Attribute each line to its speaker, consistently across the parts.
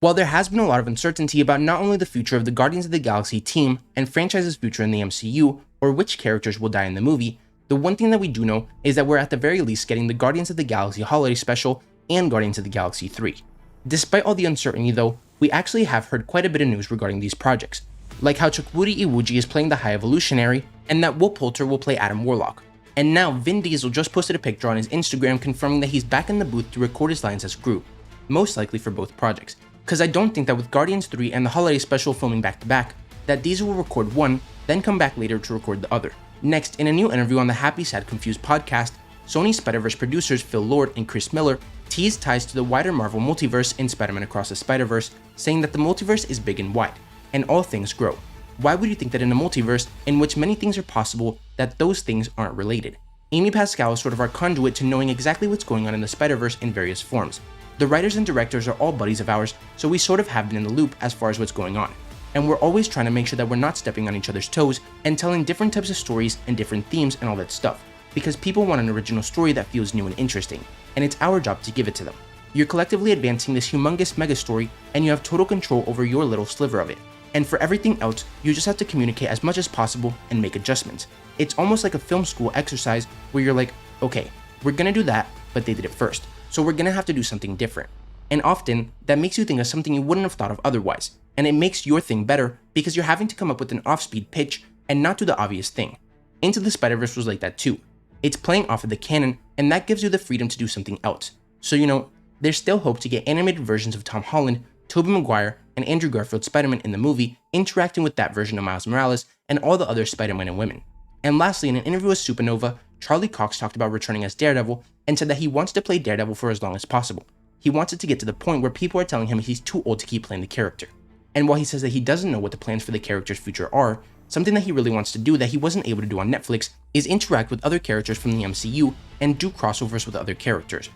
Speaker 1: While there has been a lot of uncertainty about not only the future of the Guardians of the Galaxy team and franchise's future in the MCU, or which characters will die in the movie, the one thing that we do know is that we're at the very least getting the Guardians of the Galaxy holiday special and Guardians of the Galaxy 3. Despite all the uncertainty though, we actually have heard quite a bit of news regarding these projects, like how Chukwudi Iwuji is playing the High Evolutionary, and that Will Poulter will play Adam Warlock. And now Vin Diesel just posted a picture on his Instagram confirming that he's back in the booth to record his lines as Groot, most likely for both projects. Cause I don't think that with Guardians 3 and the holiday special filming back to back, that Diesel will record one, then come back later to record the other. Next, in a new interview on the Happy Sad Confused podcast, Sony Spider-Verse producers Phil Lord and Chris Miller teased ties to the wider Marvel multiverse in Spider-Man Across the Spider-Verse, saying that the multiverse is big and wide, and all things grow. Why would you think that in a multiverse in which many things are possible, that those things aren't related? Amy Pascal is sort of our conduit to knowing exactly what's going on in the Spider-Verse in various forms. The writers and directors are all buddies of ours, so we sort of have been in the loop as far as what's going on. And we're always trying to make sure that we're not stepping on each other's toes and telling different types of stories and different themes and all that stuff, because people want an original story that feels new and interesting, and it's our job to give it to them. You're collectively advancing this humongous mega story, and you have total control over your little sliver of it. And for everything else, you just have to communicate as much as possible and make adjustments. It's almost like a film school exercise where you're like, okay, we're gonna do that, but they did it first, so we're gonna have to do something different. And often, that makes you think of something you wouldn't have thought of otherwise, and it makes your thing better because you're having to come up with an off-speed pitch and not do the obvious thing. Into the Spider-Verse was like that too. It's playing off of the canon, and that gives you the freedom to do something else. So there's still hope to get animated versions of Tom Holland, Tobey Maguire, and Andrew Garfield's Spider-Man in the movie interacting with that version of Miles Morales and all the other Spider-Man and women. And lastly, in an interview with Supernova, Charlie Cox talked about returning as Daredevil and said that he wants to play Daredevil for as long as possible. He wants it to get to the point where people are telling him he's too old to keep playing the character. And while he says that he doesn't know what the plans for the character's future are, something that he really wants to do that he wasn't able to do on Netflix is interact with other characters from the MCU and do crossovers with other characters.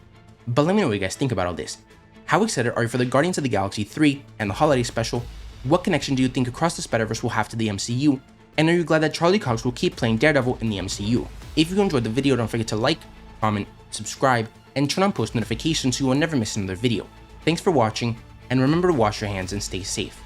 Speaker 1: But let me know what you guys think about all this. How excited are you for the Guardians of the Galaxy 3 and the holiday special? What connection do you think Across the Spider-Verse will have to the MCU? And are you glad that Charlie Cox will keep playing Daredevil in the MCU? If you enjoyed the video, don't forget to like, comment, subscribe, and turn on post notifications so you will never miss another video. Thanks for watching, and remember to wash your hands and stay safe.